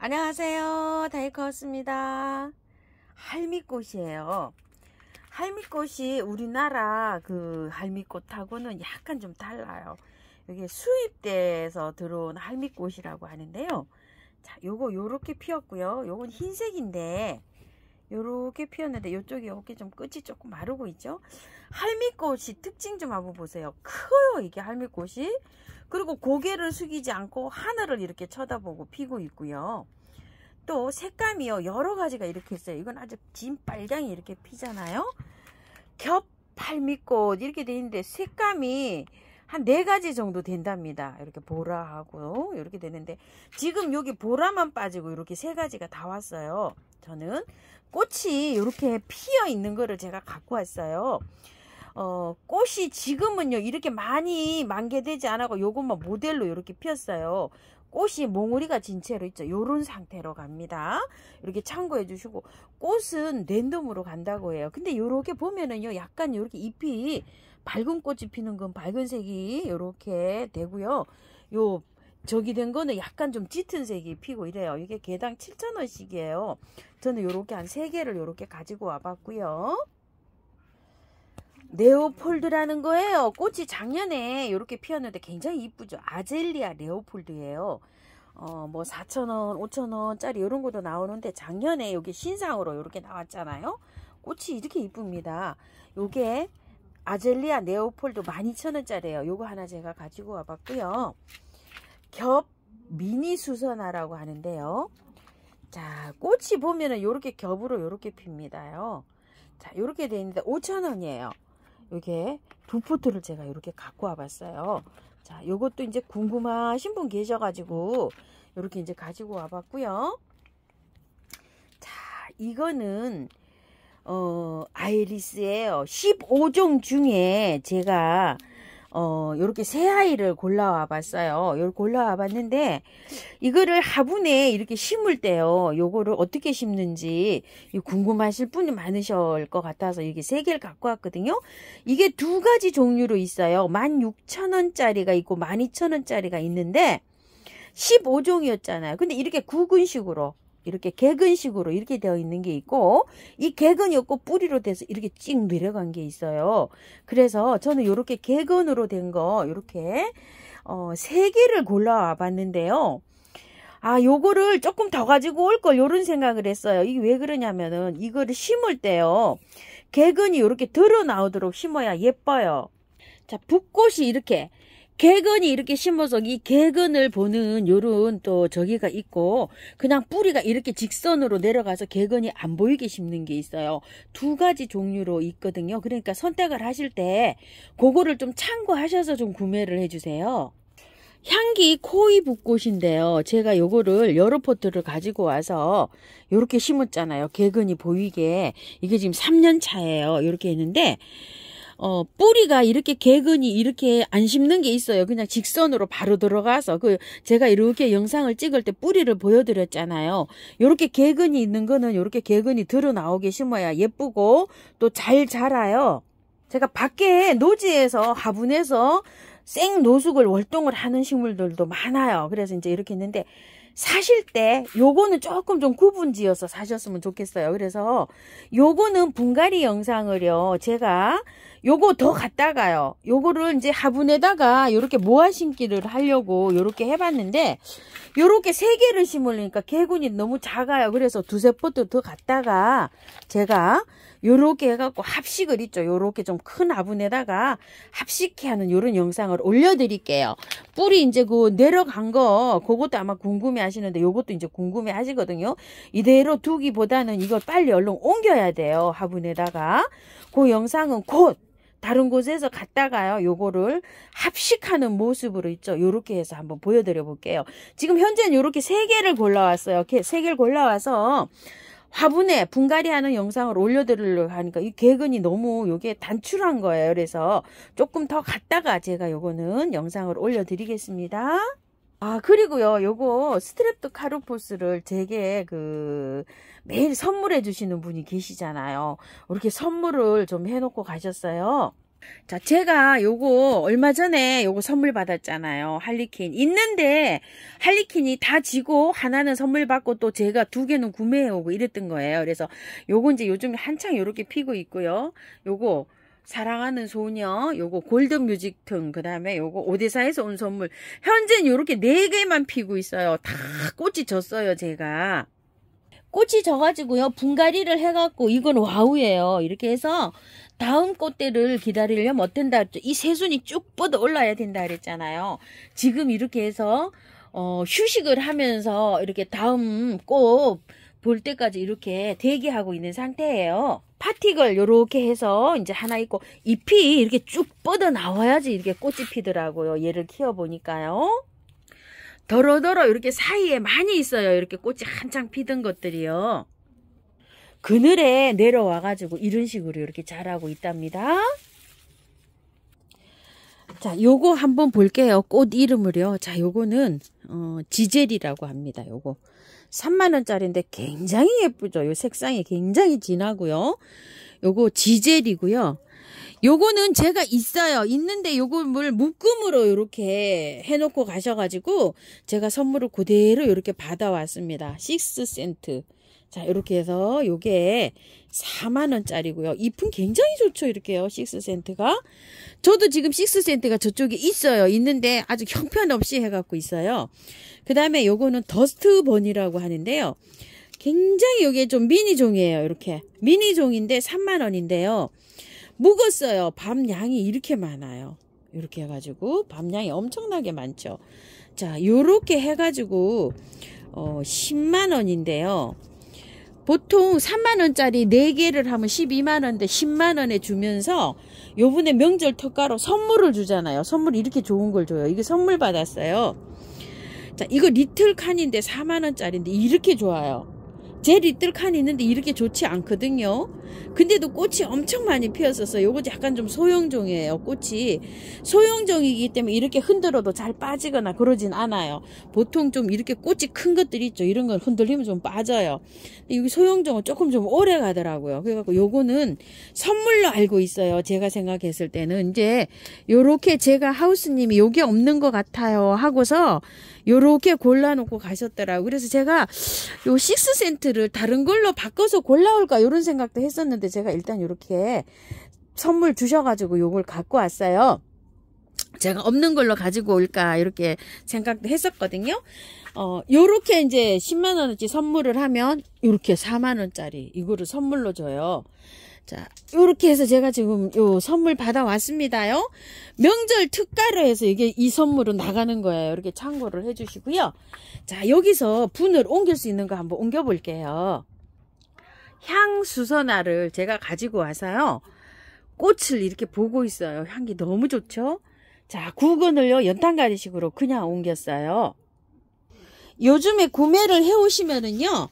안녕하세요. 다이커스입니다. 할미꽃이에요. 할미꽃이 우리나라 그 할미꽃하고는 약간 좀 달라요. 이게 수입돼서 들어온 할미꽃이라고 하는데요. 자, 요렇게 피었고요. 요건 흰색인데 요렇게 피었는데 요쪽이 이렇게 좀 끝이 조금 마르고 있죠. 할미꽃이 특징 좀 한번 보세요. 커요, 이게 할미꽃이. 그리고 고개를 숙이지 않고 하늘을 이렇게 쳐다보고 피고 있고요. 또 색감이요, 여러 가지가 이렇게 있어요. 이건 아주 진빨강이 이렇게 피잖아요. 겹 할미꽃 이렇게 돼 있는데 색감이 한 4가지 정도 된답니다. 이렇게 보라하고 이렇게 되는데 지금 여기 보라만 빠지고 이렇게 3가지가 다 왔어요. 저는 꽃이 이렇게 피어 있는 거를 제가 갖고 왔어요. 꽃이 지금은요 이렇게 많이 만개되지 않고 요것만 모델로 이렇게 피었어요. 꽃이 몽우리가 진 채로 있죠. 요런 상태로 갑니다. 이렇게 참고해 주시고, 꽃은 랜덤으로 간다고 해요. 근데 요렇게 보면은요 약간 요렇게 잎이 밝은 꽃이 피는 건 밝은 색이 요렇게 되고요. 요 저기 된 거는 약간 좀 짙은 색이 피고 이래요. 이게 개당 7,000원씩이에요. 저는 요렇게 한 3개를 요렇게 가지고 와 봤고요. 레오폴드라는 거예요. 꽃이 작년에 이렇게 피었는데 굉장히 이쁘죠. 아젤리아 레오폴드예요. 뭐 4,000원, 5,000원짜리 이런 것도 나오는데 작년에 여기 신상으로 이렇게 나왔잖아요. 꽃이 이렇게 이쁩니다. 요게 아젤리아 레오폴드 12,000원짜리예요. 요거 하나 제가 가지고 와봤고요. 겹 미니 수선화라고 하는데요. 자, 꽃이 보면은 요렇게 겹으로 요렇게 핍니다요. 자, 요렇게 돼 있는데 5,000원이에요. 요게 2포트를 제가 이렇게 갖고 와봤어요. 자, 요것도 이제 궁금하신 분 계셔가지고 이렇게 이제 가지고 와봤고요. 자, 이거는 아이리스예요. 15종 중에 제가 요렇게 새 아이를 골라와 봤어요. 요걸 골라와 봤는데 이거를 화분에 이렇게 심을 때요, 요거를 어떻게 심는지 궁금하실 분이 많으실 것 같아서 이게 3개를 갖고 왔거든요. 이게 2가지 종류로 있어요. 16,000원짜리가 있고 12,000원짜리가 있는데 15종이었잖아요. 근데 이렇게 구근식으로 이렇게 개근식으로 이렇게 되어 있는 게 있고, 이 개근이 없고 뿌리로 돼서 이렇게 찍 내려간 게 있어요. 그래서 저는 이렇게 개근으로 된 거 이렇게 3개를 골라와 봤는데요. 아, 요거를 조금 더 가지고 올 걸 요런 생각을 했어요. 이게 왜 그러냐면은 이거를 심을 때요, 개근이 이렇게 드러 나오도록 심어야 예뻐요. 자, 붓꽃이 이렇게 개근이 이렇게 심어서 이 개근을 보는 요런 또 저기가 있고, 그냥 뿌리가 이렇게 직선으로 내려가서 개근이 안 보이게 심는 게 있어요. 2가지 종류로 있거든요. 그러니까 선택을 하실 때 그거를 좀 참고하셔서 좀 구매를 해주세요. 향기 코이 붓꽃인데요. 제가 요거를 여러 포트를 가지고 와서 요렇게 심었잖아요. 개근이 보이게. 이게 지금 3년 차예요. 요렇게 했는데 뿌리가 이렇게 개근이 이렇게 안 심는 게 있어요. 그냥 직선으로 바로 들어가서 제가 이렇게 영상을 찍을 때 뿌리를 보여드렸잖아요. 이렇게 개근이 있는 거는 이렇게 개근이 드러 나오게 심어야 예쁘고 또 잘 자라요. 제가 밖에 노지에서 화분에서 생 노숙을 월동을 하는 식물들도 많아요. 그래서 이제 이렇게 했는데 사실 때 요거는 조금 좀 구분지어서 사셨으면 좋겠어요. 그래서 요거는 분갈이 영상을요, 제가 요거 더 갖다가요, 요거를 이제 화분에다가 요렇게 모아 심기를 하려고 요렇게 해봤는데, 요렇게 3개를 심으려니까 개군이 너무 작아요. 그래서 2-3포트 더 갖다가 제가 요렇게 해갖고 합식을 있죠. 요렇게 좀 큰 화분에다가 합식해 하는 요런 영상을 올려드릴게요. 뿌리 이제 그 내려간 거, 그것도 아마 궁금해 하시는데 요것도 이제 궁금해 하시거든요. 이대로 두기보다는 이걸 빨리 얼른 옮겨야 돼요. 화분에다가. 그 영상은 곧 다른 곳에서 갔다가요, 요거를 합식하는 모습으로 있죠. 요렇게 해서 한번 보여드려 볼게요. 지금 현재는 요렇게 3개를 골라왔어요. 이렇게 3개를 골라와서 화분에 분갈이 하는 영상을 올려드리려고 하니까 이 개근이 너무 요게 단출한 거예요. 그래서 조금 더 갔다가 제가 요거는 영상을 올려드리겠습니다. 아, 그리고요, 요거 스트랩도 카루포스를 되게 매일 선물해 주시는 분이 계시잖아요. 이렇게 선물을 좀 해놓고 가셨어요. 자, 제가 요거 얼마 전에 요거 선물 받았잖아요. 할리퀸. 있는데 할리퀸이 다 지고 하나는 선물 받고 또 제가 2개는 구매해 오고 이랬던 거예요. 그래서 요거 이제 요즘에 한창 요렇게 피고 있고요. 요거 사랑하는 소녀, 요거 골든 뮤직등, 그 다음에 요거 오데사에서 온 선물. 현재는 요렇게 4개만 피고 있어요. 다 꽃이 졌어요, 제가. 꽃이 져가지고요, 분갈이를 해갖고, 이건 와우예요. 이렇게 해서, 다음 꽃대를 기다리려면 어땠다 했죠? 이 새순이 쭉 뻗어 올라야 된다 그랬잖아요. 지금 이렇게 해서, 휴식을 하면서, 이렇게 다음 꽃 볼 때까지 이렇게 대기하고 있는 상태예요. 파티걸 요렇게 해서 이제 하나 있고, 잎이 이렇게 쭉 뻗어 나와야지 이렇게 꽃이 피더라고요. 얘를 키워보니까요. 더러더러 이렇게 사이에 많이 있어요. 이렇게 꽃이 한창 피던 것들이요. 그늘에 내려와가지고 이런 식으로 이렇게 자라고 있답니다. 자, 요거 한번 볼게요. 꽃 이름을요. 자, 요거는 지젤이라고 합니다. 요거 3만원짜리인데 굉장히 예쁘죠. 요 색상이 굉장히 진하고요. 요거 지젤이고요. 요거는 제가 있어요. 있는데 요거를 묶음으로 이렇게 해놓고 가셔가지고 제가 선물을 그대로 이렇게 받아왔습니다. 6센트. 자, 이렇게 해서 요게 4만원짜리고요. 잎은 굉장히 좋죠. 이렇게요. 6센트가. 저도 지금 6센트가 저쪽에 있어요. 있는데 아주 형편없이 해갖고 있어요. 그 다음에 요거는 더스트번이라고 하는데요. 굉장히 요게 좀 미니종이에요. 이렇게. 미니종인데 3만원인데요. 묵었어요. 밤양이 이렇게 많아요. 이렇게 해가지고 밤양이 엄청나게 많죠. 자, 요렇게 해가지고 10만원인데요. 보통 3만원짜리 4개를 하면 12만원인데 10만원에 주면서 요번에 명절 특가로 선물을 주잖아요. 선물 이렇게 좋은 걸 줘요. 이거 선물 받았어요. 자, 이거 리틀 칸인데 4만원짜리인데 이렇게 좋아요. 제 리틀 칸이 있는데 이렇게 좋지 않거든요. 근데도 꽃이 엄청 많이 피었어서 요거 약간 좀 소형종이에요. 꽃이 소형종이기 때문에 이렇게 흔들어도 잘 빠지거나 그러진 않아요. 보통 좀 이렇게 꽃이 큰 것들이 있죠. 이런 건 흔들리면 좀 빠져요. 근데 여기 소형종은 조금 좀 오래 가더라고요. 그래갖고 요거는 선물로 알고 있어요. 제가 생각했을 때는 이제 요렇게 제가 하우스님이 요게 없는 것 같아요 하고서 요렇게 골라놓고 가셨더라고요. 그래서 제가 요 6센트를 다른 걸로 바꿔서 골라올까 이런 생각도 했었는데 제가 일단 요렇게 선물 주셔가지고 요걸 갖고 왔어요. 제가 없는 걸로 가지고 올까 이렇게 생각도 했었거든요. 요렇게 이제 10만원어치 선물을 하면 요렇게 4만원짜리 이거를 선물로 줘요. 자, 요렇게 해서 제가 지금 요 선물 받아왔습니다요. 명절 특가로 해서 이게 이 선물은 나가는 거예요. 이렇게 참고를 해주시고요. 자, 여기서 분을 옮길 수 있는 거 한번 옮겨 볼게요. 향수선화를 제가 가지고 와서요. 꽃을 이렇게 보고 있어요. 향기 너무 좋죠? 자, 구근을요, 연탄가리식으로 그냥 옮겼어요. 요즘에 구매를 해 오시면은요,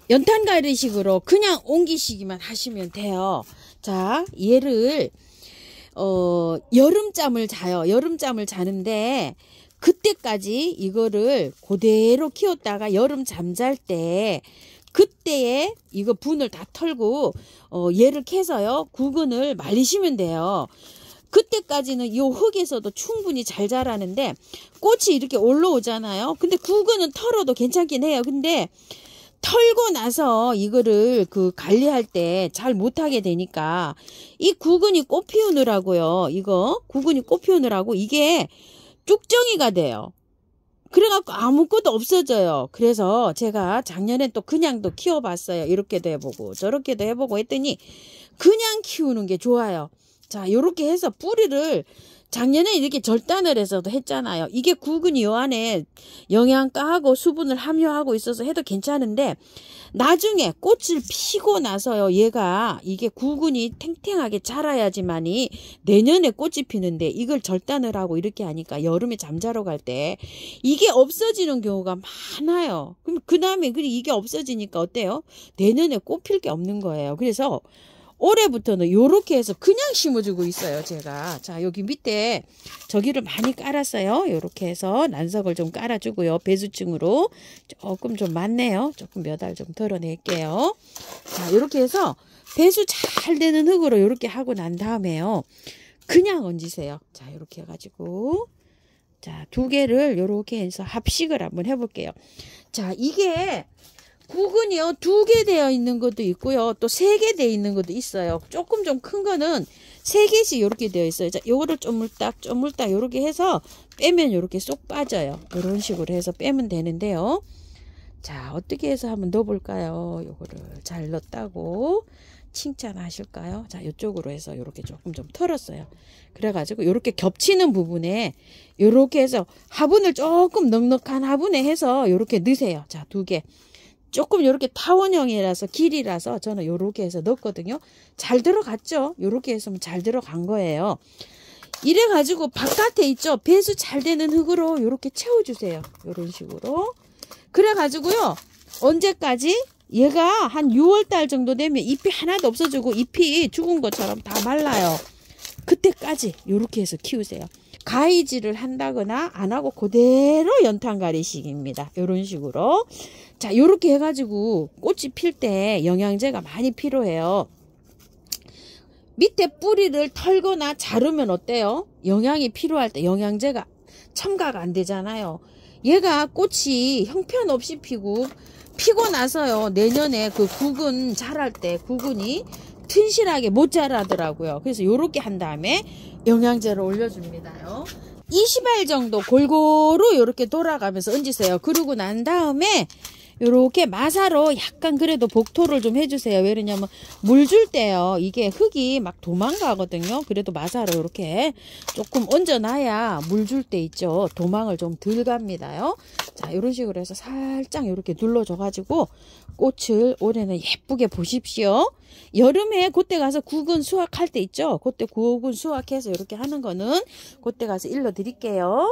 연탄가리식으로 그냥 옮기시기만 하시면 돼요. 자, 얘를 여름잠을 자요. 여름잠을 자는데 그때까지 이거를 그대로 키웠다가 여름 잠잘 때 그때에 이거 분을 다 털고 얘를 캐서요. 구근을 말리시면 돼요. 그때까지는 이 흙에서도 충분히 잘 자라는데 꽃이 이렇게 올라오잖아요. 근데 구근은 털어도 괜찮긴 해요. 근데 털고 나서 이거를 관리할 때 잘 못하게 되니까 이 구근이 꽃 피우느라고요. 이거 구근이 꽃 피우느라고 이게 쭉정이가 돼요. 그래갖고 아무것도 없어져요. 그래서 제가 작년에 또 그냥도 키워봤어요. 이렇게도 해보고 저렇게도 해보고 했더니 그냥 키우는 게 좋아요. 자, 요렇게 해서 뿌리를 작년에 이렇게 절단을 해서도 했잖아요. 이게 구근이 요 안에 영양가하고 수분을 함유하고 있어서 해도 괜찮은데 나중에 꽃을 피고 나서요. 얘가 이게 구근이 탱탱하게 자라야지만이 내년에 꽃이 피는데 이걸 절단을 하고 이렇게 하니까 여름에 잠자러 갈 때 이게 없어지는 경우가 많아요. 그럼 그 다음에 이게 없어지니까 어때요? 내년에 꽃 필 게 없는 거예요. 그래서 올해부터는 요렇게 해서 그냥 심어주고 있어요. 제가. 자, 여기 밑에 저기를 많이 깔았어요. 요렇게 해서 난석을 좀 깔아주고요. 배수층으로 조금 좀 많네요. 조금 몇 알 좀 덜어낼게요. 자, 요렇게 해서 배수 잘 되는 흙으로 요렇게 하고 난 다음에요. 그냥 얹으세요. 자, 이렇게 해가지고 자, 두 개를 이렇게 해서 합식을 한번 해볼게요. 자, 이게 국은이요, 2개 되어 있는 것도 있고요, 또 3개 되어 있는 것도 있어요. 조금 좀 큰 거는 3개씩 이렇게 되어 있어요. 자, 요거를 쪼물딱 쪼물딱 이렇게 해서 빼면 이렇게 쏙 빠져요. 이런 식으로 해서 빼면 되는데요. 자, 어떻게 해서 한번 넣어볼까요? 요거를 잘 넣었다고 칭찬하실까요? 자, 이쪽으로 해서 이렇게 조금 좀 털었어요. 그래가지고 이렇게 겹치는 부분에 이렇게 해서 화분을 조금 넉넉한 화분에 해서 이렇게 넣으세요. 자, 2개. 조금 이렇게 타원형이라서 길이라서 저는 이렇게 해서 넣었거든요. 잘 들어갔죠? 이렇게 했으면 잘 들어간 거예요. 이래가지고 바깥에 있죠? 배수 잘 되는 흙으로 이렇게 채워주세요. 이런 식으로. 그래가지고요. 언제까지? 얘가 한 6월달 정도 되면 잎이 하나도 없어지고 잎이 죽은 것처럼 다 말라요. 그때까지 이렇게 해서 키우세요. 가위질을 한다거나 안 하고 그대로 연탄가리식입니다. 이런 식으로. 자, 이렇게 해가지고 꽃이 필 때 영양제가 많이 필요해요. 밑에 뿌리를 털거나 자르면 어때요? 영양이 필요할 때 영양제가 첨가가 안 되잖아요. 얘가 꽃이 형편없이 피고 나서요, 내년에 그 국은 자랄 때 국은이 튼실하게 못 자라더라고요. 그래서 요렇게 한 다음에 영양제를 올려줍니다요. 20알 정도 골고루 요렇게 돌아가면서 얹으세요. 그러고 난 다음에 요렇게 마사로 약간 그래도 복토를 좀 해주세요. 왜냐면 물 줄 때요, 이게 흙이 막 도망가거든요. 그래도 마사로 이렇게 조금 얹어놔야 물 줄 때 있죠, 도망을 좀 덜 갑니다요. 자, 이런 식으로 해서 살짝 이렇게 눌러줘가지고 꽃을 올해는 예쁘게 보십시오. 여름에 그때 가서 국은 수확할 때 있죠, 그때 국은 수확해서 이렇게 하는 거는 그때 가서 일러 드릴게요.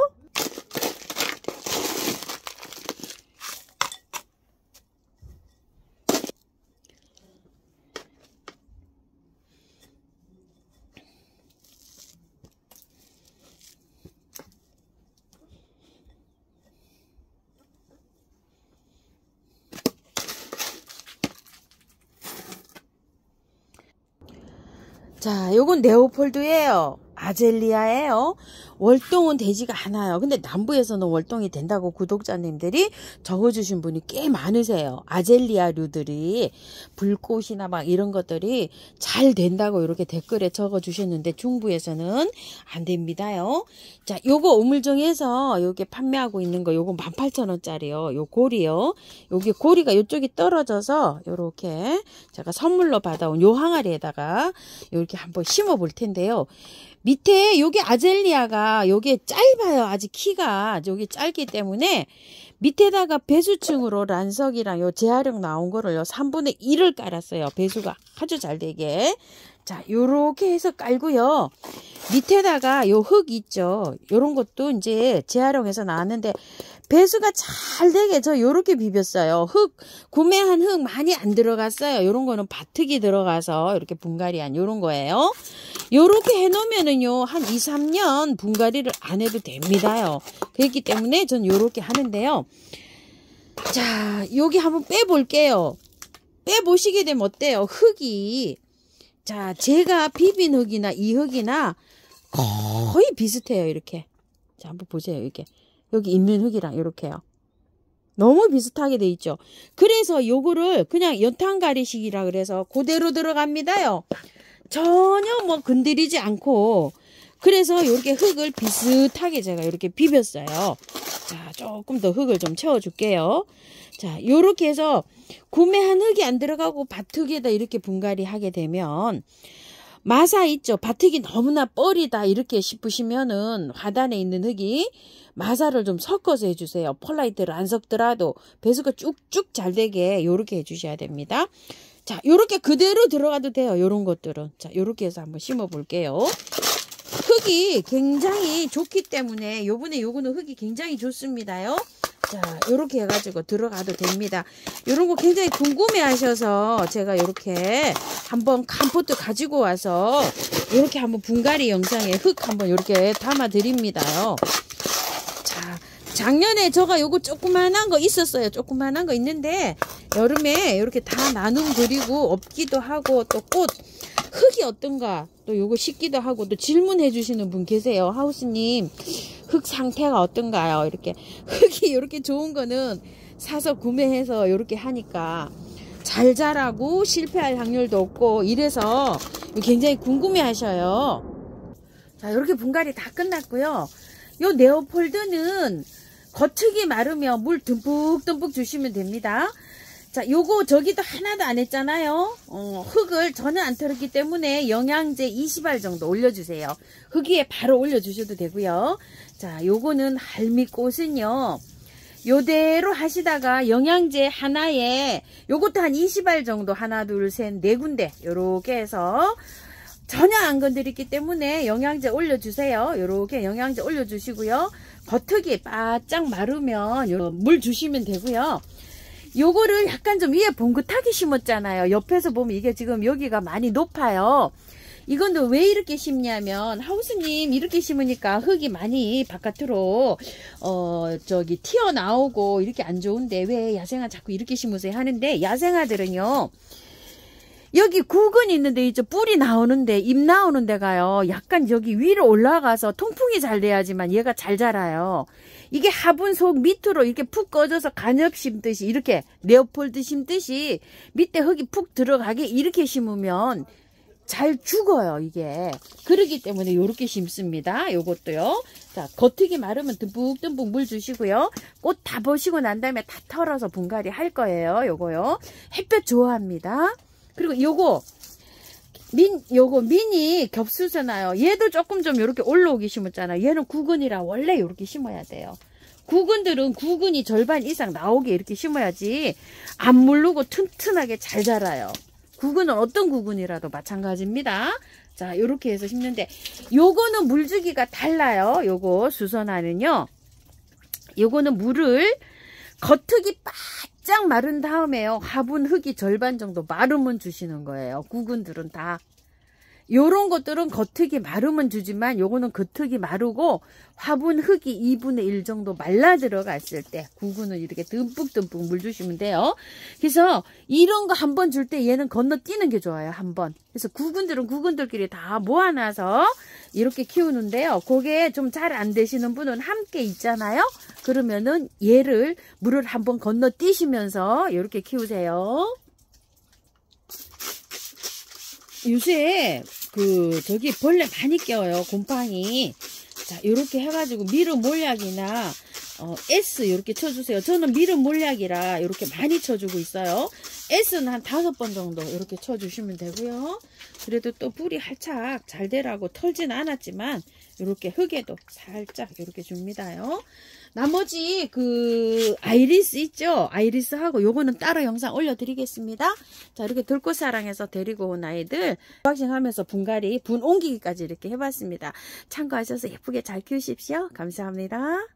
자, 요건 네오폴드예요. 아젤리아예요. 월동은 되지가 않아요. 근데 남부에서는 월동이 된다고 구독자님들이 적어주신 분이 꽤 많으세요. 아젤리아류들이, 불꽃이나 막 이런 것들이 잘 된다고 이렇게 댓글에 적어주셨는데 중부에서는 안 됩니다요. 자, 요거 우물정에서 요게 판매하고 있는 거 요거 18,000원짜리요. 요 고리요. 요게 고리가 요쪽이 떨어져서 요렇게 제가 선물로 받아온 요 항아리에다가 요렇게 한번 심어 볼 텐데요. 밑에 요게 아젤리아가 요게 짧아요. 아직 키가 요게 짧기 때문에 밑에다가 배수층으로 란석이랑 요 재활용 나온 거를 요 3분의 1을 깔았어요. 배수가 아주 잘 되게. 자, 요렇게 해서 깔고요. 밑에다가 요 흙 있죠. 요런 것도 이제 재활용해서 나왔는데 배수가 잘 되게 저 요렇게 비볐어요. 구매한 흙 많이 안 들어갔어요. 요런 거는 바특이 들어가서 이렇게 분갈이한 요런 거예요. 요렇게 해놓으면은요, 한 2, 3년 분갈이를 안 해도 됩니다요. 그렇기 때문에 전 요렇게 하는데요. 자, 여기 한번 빼볼게요. 빼보시게 되면 어때요? 흙이, 자, 제가 비빈 흙이나 이 흙이나 거의 비슷해요. 이렇게. 자, 한번 보세요. 이렇게. 여기 있는 흙이랑 이렇게요. 너무 비슷하게 돼 있죠. 그래서 요거를 그냥 연탄가리식이라 그래서 그대로 들어갑니다요. 전혀 뭐 건드리지 않고. 그래서 이렇게 흙을 비슷하게 제가 이렇게 비볐어요. 자, 조금 더 흙을 좀 채워줄게요. 자, 요렇게 해서 구매한 흙이 안 들어가고 밭흙에다 이렇게 분갈이 하게 되면 마사 있죠. 밭흙이 너무나 뻘이다 이렇게 싶으시면은 화단에 있는 흙이 마사를 좀 섞어서 해주세요. 펄라이트를 안 섞더라도 배수가 쭉쭉 잘 되게 요렇게 해주셔야 됩니다. 자, 요렇게 그대로 들어가도 돼요. 요런 것들은. 자, 요렇게 해서 한번 심어 볼게요. 흙이 굉장히 좋기 때문에 요거는 흙이 굉장히 좋습니다요. 자, 요렇게 해가지고 들어가도 됩니다. 요런 거 굉장히 궁금해 하셔서 제가 요렇게 한번 캄포트 가지고 와서 요렇게 한번 분갈이 영상에 흙 한번 요렇게 담아 드립니다요. 자, 작년에 제가 요거 조그만한 거 있었어요. 조그만한 거 있는데 여름에 이렇게 다 나눔 드리고 없기도 하고 또 꽃 흙이 어떤가 또 요거 싶기도 하고 또 질문해 주시는 분 계세요. 하우스님 흙 상태가 어떤가요? 이렇게 흙이 이렇게 좋은 거는 사서 구매해서 이렇게 하니까 잘 자라고 실패할 확률도 없고 이래서 굉장히 궁금해 하셔요. 자, 이렇게 분갈이 다 끝났고요. 요 네오폴드는 겉흙이 마르면 물 듬뿍듬뿍 주시면 됩니다. 자, 요거 저기도 하나도 안 했잖아요. 흙을 전혀 안 털었기 때문에 영양제 20알 정도 올려주세요. 흙 위에 바로 올려주셔도 되고요. 자, 요거는 할미꽃은요. 요대로 하시다가 영양제 하나에 요것도 한 20알 정도 하나 둘 셋 네 군데 요렇게 해서 전혀 안 건드렸기 때문에 영양제 올려주세요. 요렇게 영양제 올려주시고요. 겉흙이 바짝 마르면 물 주시면 되고요. 요거를 약간 좀 위에 봉긋하게 심었잖아요. 옆에서 보면 이게 지금 여기가 많이 높아요. 이건 왜 이렇게 심냐면 하우스님 이렇게 심으니까 흙이 많이 바깥으로 저기 튀어나오고 이렇게 안 좋은데 왜 야생화 자꾸 이렇게 심으세요 하는데, 야생화들은요 여기 구근 있는데 이제 뿔이 나오는데 잎 나오는 데가요 약간 여기 위로 올라가서 통풍이 잘 돼야지만 얘가 잘 자라요. 이게 화분 속 밑으로 이렇게 푹 꺼져서 간엽 심듯이 이렇게 네오폴드 심듯이 밑에 흙이 푹 들어가게 이렇게 심으면 잘 죽어요 이게. 그러기 때문에 이렇게 심습니다. 요것도요. 자, 겉흙이 마르면 듬뿍듬뿍 물 주시고요. 꽃 다 보시고 난 다음에 다 털어서 분갈이 할 거예요. 요거요. 햇볕 좋아합니다. 그리고 요거 미니 겹수잖아요. 얘도 조금 좀 이렇게 올라오기 심었잖아요. 얘는 구근이라 원래 이렇게 심어야 돼요. 구근들은 구근이 절반 이상 나오게 이렇게 심어야지 안 물르고 튼튼하게 잘 자라요. 구근은 어떤 구근이라도 마찬가지입니다. 자, 요렇게 해서 심는데 요거는 물주기가 달라요. 요거 수선화는요. 요거는 물을 겉흙이 바짝 마른 다음에요. 화분 흙이 절반 정도 마르면 주시는 거예요. 구근들은 다. 요런 것들은 겉흙이 마르면 주지만 요거는 겉흙이 마르고 화분 흙이 2분의 1 정도 말라 들어갔을 때 구근은 이렇게 듬뿍듬뿍 물 주시면 돼요. 그래서 이런 거 한 번 줄 때 얘는 건너뛰는 게 좋아요. 한 번. 그래서 구근들은 구근들끼리 다 모아놔서 이렇게 키우는데요. 그게 좀 잘 안 되시는 분은 함께 있잖아요. 그러면은 얘를 물을 한번 건너뛰시면서 이렇게 키우세요. 요새 저기 벌레 많이 껴요. 곰팡이. 자, 요렇게 해가지고 미름 몰약이나 S 요렇게 쳐주세요. 저는 미름 몰약이라 요렇게 많이 쳐주고 있어요. S는 한 5번 정도 요렇게 쳐주시면 되고요. 그래도 또 뿌리 활착 잘 되라고 털진 않았지만 요렇게 흙에도 살짝 요렇게 줍니다요. 나머지 아이리스 있죠? 아이리스하고 요거는 따로 영상 올려드리겠습니다. 자, 이렇게 들꽃사랑에서 데리고 온 아이들 박싱하면서 분갈이 분 옮기기까지 이렇게 해봤습니다. 참고하셔서 예쁘게 잘 키우십시오. 감사합니다.